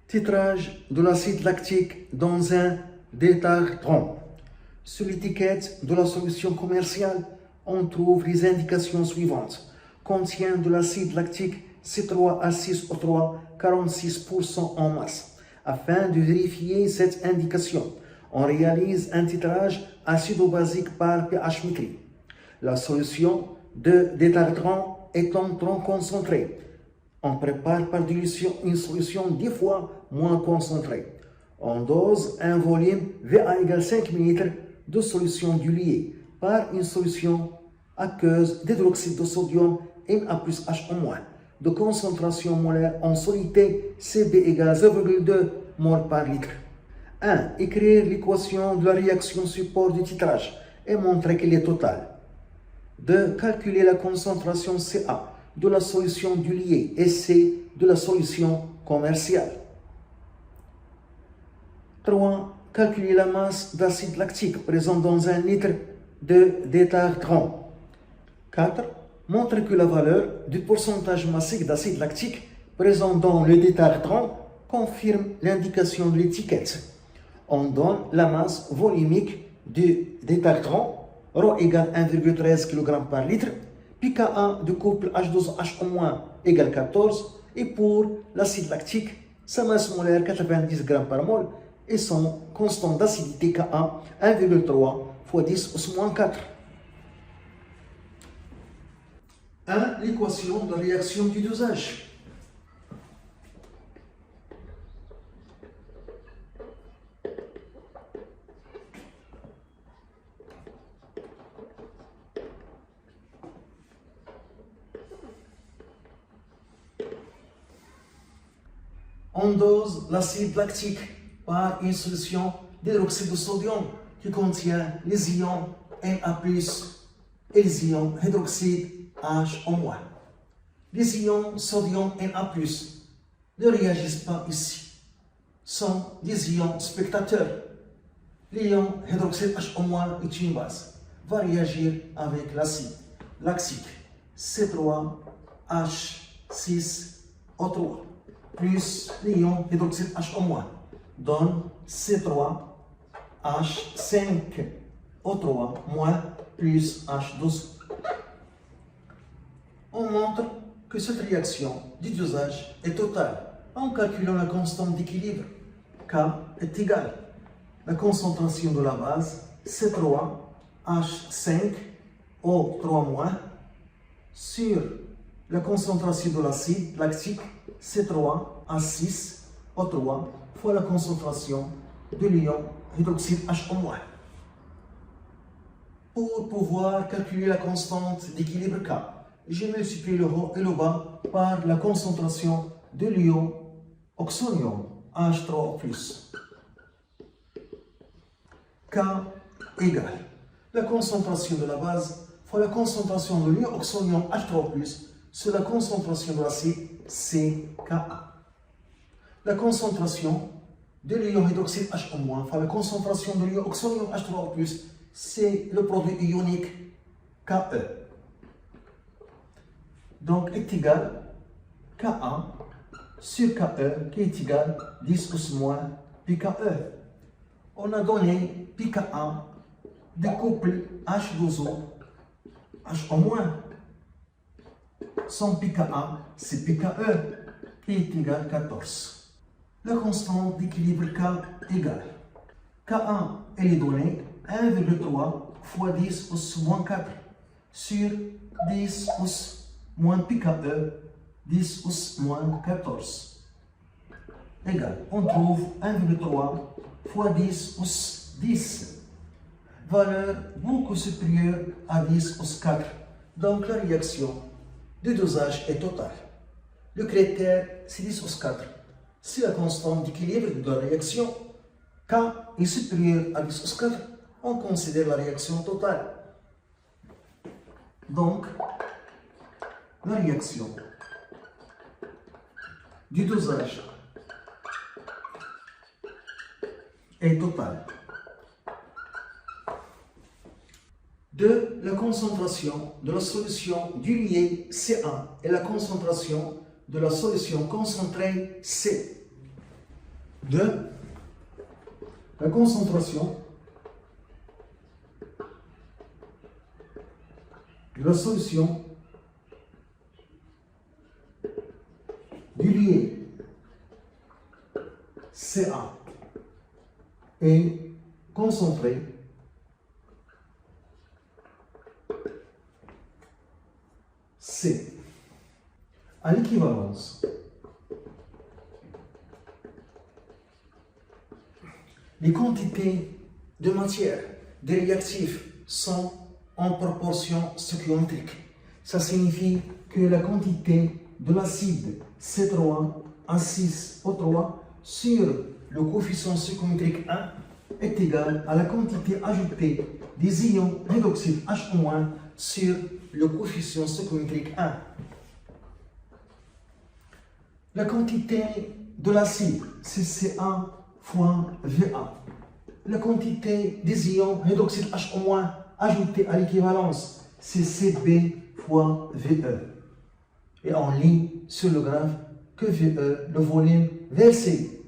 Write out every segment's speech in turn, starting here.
Titrage de l'acide lactique dans un détartrant. Sur l'étiquette de la solution commerciale, on trouve les indications suivantes. Contient de l'acide lactique C3H6O3 46% en masse. Afin de vérifier cette indication, on réalise un titrage acido-basique par pH métrique. La solution de détartrant étant trop concentrée, on prépare par dilution une solution 10 fois moins concentrée. On dose un volume VA égale 5 ml de solution diluée par une solution aqueuse d'hydroxyde de sodium Na plus H en moins de concentration molaire en soluté Cb égale 0,2 mol par litre. 1. Écrire l'équation de la réaction support du titrage et montrer qu'elle est totale. 2. Calculer la concentration Ca de la solution diluée et C de la solution commerciale. 3. Calculer la masse d'acide lactique présente dans un litre de détartrant. 4. Montrer que la valeur du pourcentage massique d'acide lactique présent dans le détartrant confirme l'indication de l'étiquette. On donne la masse volumique du détartrant, ρ égale 1,13 kg par litre, pKa de couple H2O égale 14, et pour l'acide lactique, sa masse molaire 90 g par mol et son constant d'acidité Ka 1,3 fois 10 au moins 4. 1. L'équation de réaction du dosage. On dose l'acide lactique par une solution d'hydroxyde de sodium qui contient les ions Na+, et les ions hydroxyde H en moins. Les ions sodium Na+, ne réagissent pas ici. Sont des ions spectateurs. L'ion hydroxyde H en moins est une base. Va réagir avec l'acide lactique C3H6O3 plus l'ion hydroxyde H en moins donne C3H5O3 moins plus H12. On montre que cette réaction du dosage est totale en calculant la constante d'équilibre. K est égale la concentration de la base C3H5O3- sur la concentration de l'acide lactique C3H6O3 fois la concentration de l'ion hydroxyde H en moins. Pour pouvoir calculer la constante d'équilibre K, je multiplie le haut et le bas par la concentration de l'ion oxonium H3+. K égale la concentration de la base fois la concentration de l'ion oxonium H3+, sur la concentration de l'acide CKa. La concentration de l'ion hydroxyde H en moins fois la concentration de l'ion oxonium H3+, c'est le produit ionique Ke. Donc est égal Ka sur Ke qui est égal 10 plus moins pKe. On a donné pKa du couple H2O H en moins. Son pKa, c'est pKe qui est égal 14. La constante d'équilibre K égale Ka, elle est donnée 1,3 fois 10 plus moins 4 sur 10 plus moins pKe 10 plus moins 14 égale, on trouve 1,3 fois 10 plus 10, valeur beaucoup supérieure à 10 plus 4. Donc la réaction de dosage est totale. Le critère c'est 10 plus 4. Si la constante d'équilibre de la réaction K est supérieure à 10 plus 4, on considère la réaction totale. Donc, la réaction du dosage est totale. 2. La concentration de la solution diluée C1 et la concentration de la solution concentrée C. de la concentration de la solution diluée Ca est concentrée C. À l'équivalence, les quantités de matière des réactifs sont en proportion stoichiométrique. Ça signifie que la quantité de l'acide C3H6O3 sur le coefficient stoichiométrique 1 est égale à la quantité ajoutée des ions hydroxyde HO- sur le coefficient stoichiométrique 1. La quantité de l'acide, c'est Ca fois Va. La quantité des ions hydroxyde HO- ajoutés à l'équivalence, c'est Cb fois Ve. Et on lit sur le graphe que Ve, le volume versé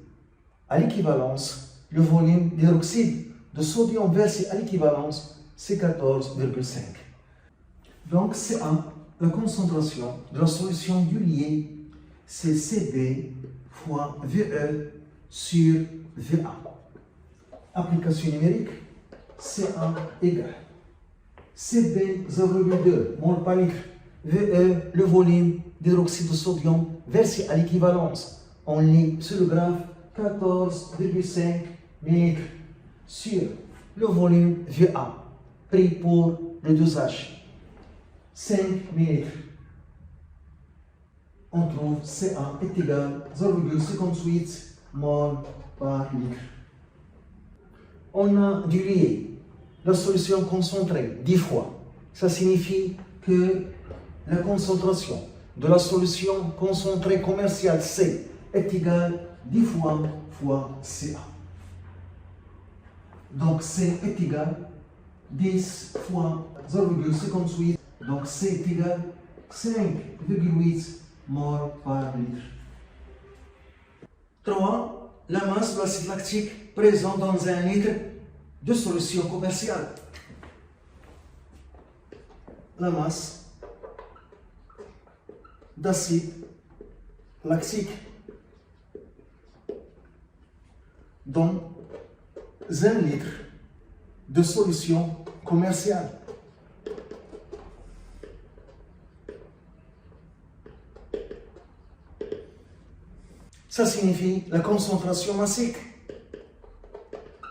à l'équivalence, le volume d'hydroxyde de sodium versé à l'équivalence, c'est 14,5. Donc Ca, la concentration de la solution diluée, c'est Cb fois Ve sur Va. Application numérique, Ca égale Cb 0,2 mol par litre, Ve le volume d'hydroxyde de sodium versé à l'équivalence. On lit sur le graphe 14,5 ml sur le volume Va, pris pour le dosage 5 ml. On trouve Ca est égal à 0,58 mol par litre. On a dilué la solution concentrée 10 fois. Ça signifie que la concentration de la solution concentrée commerciale C est égale 10 fois Ca. Donc C est égal 10 fois 0,58. Donc C est égal 5,8 mol par litre. 3. La masse de l'acide lactique présente dans un litre de solution commerciale. La masse d'acide lactique dans un litre de solution commerciale. Ça signifie la concentration massique.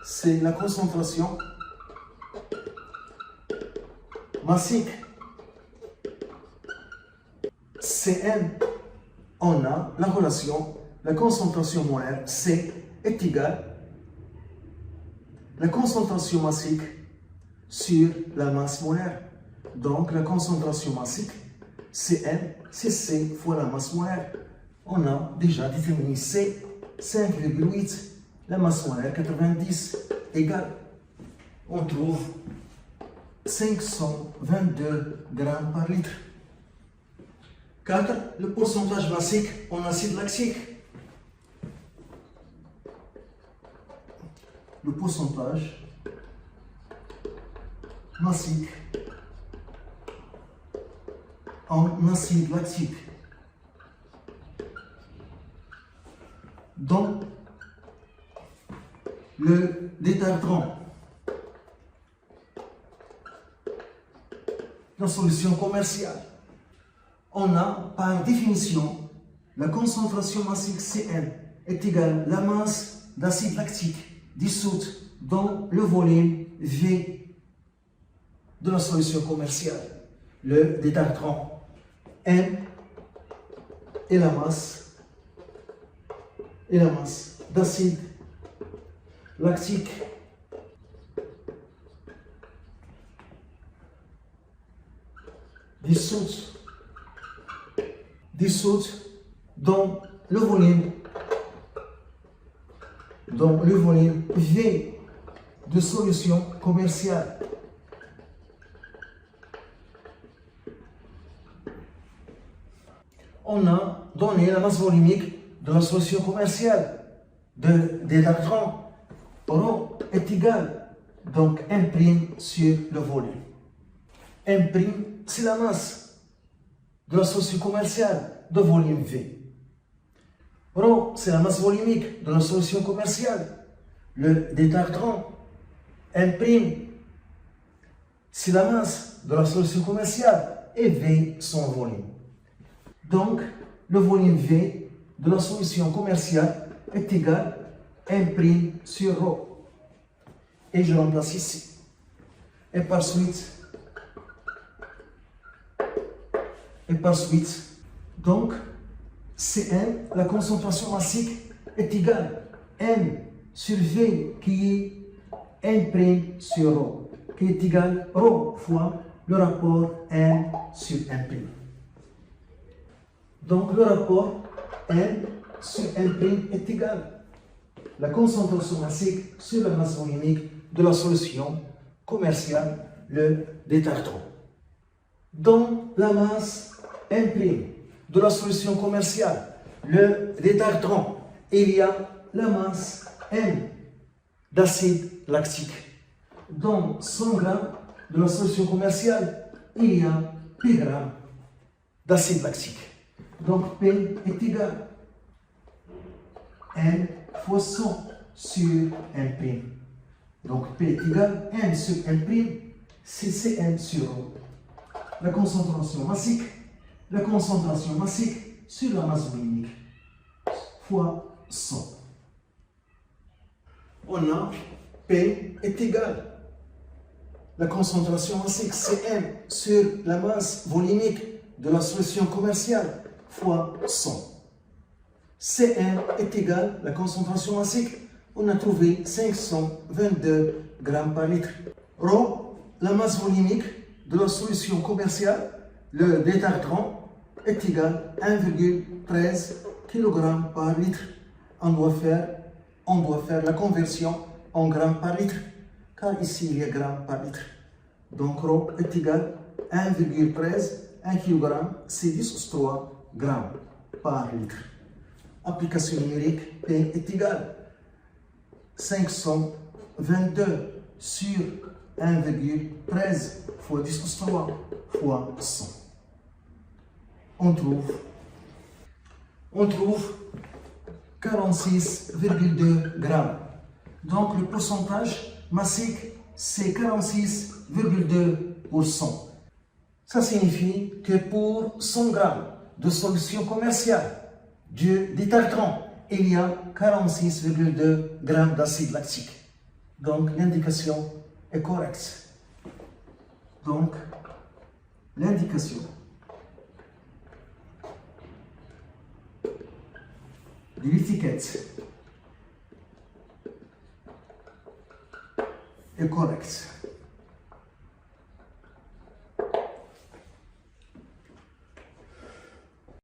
C'est la concentration massique. Cn, on a la relation, la concentration molaire C est égale la concentration massique sur la masse molaire. Donc la concentration massique, Cn, c'est C fois la masse molaire. On a déjà déterminé C, 5,8, la masse molaire 90 égale. On trouve 522 grammes par litre. 4. Le pourcentage massique en acide lactique. Le pourcentage massique en acide lactique dans le détartrant, la solution commerciale. On a par définition la concentration massique Cn est égale à la masse d'acide lactique dissoute dans le volume V de la solution commerciale. Le détartrant N est la masse d'acide lactique dissoute dans le volume V de solution commerciale. On a donné la masse volumique de la solution commerciale. de d'électrons, rho est égal, donc 1' sur le volume. 1', c'est la masse de la solution commerciale de volume V. Rho, c'est la masse volumique de la solution commerciale. Le d'électrons, 1', c'est la masse de la solution commerciale et V son volume. Donc, le volume V de la solution commerciale est égal à 1' sur ρ. Et je remplace ici. Et par suite, donc, Cn, la concentration massique, est égale à M sur V qui est 1' sur ρ, qui est égal à ρ fois le rapport N sur 1'. Donc le rapport N sur 1' est égal à la concentration massique sur la masse volumique de la solution commerciale, le d'électrons. Dans la masse 1' de la solution commerciale, le d'électrons, il y a la masse N d'acide lactique. Dans 100 g de la solution commerciale, il y a P g d'acide lactique. Donc P est égal à N fois 100 sur 1'. Donc P est égal à N sur 1', c'est Cn sur ρ. La concentration massique sur la masse volumique fois 100. On a P est égal. La concentration massique Cn sur la masse volumique de la solution commerciale fois 100. Cn est égal à la concentration massique. On a trouvé 522 grammes par litre. Rho, la masse volumique de la solution commerciale, le d'électrons, est égal à 1,13 kg par litre. On doit faire la conversion en grammes par litre, car ici il y a grammes par litre. Donc ρ est égal à 1,13, 1 kg, c'est 10^3 grammes par litre. Application numérique, P est égal à 522 sur 1,13 fois 10^3 fois 100. On trouve 46,2 grammes. Donc le pourcentage massique, c'est 46,2%. Ça signifie que pour 100 grammes de solution commerciale d'électrons, il y a 46,2 grammes d'acide lactique. Donc l'indication est correcte. Donc l'indication de l'étiquette est correcte.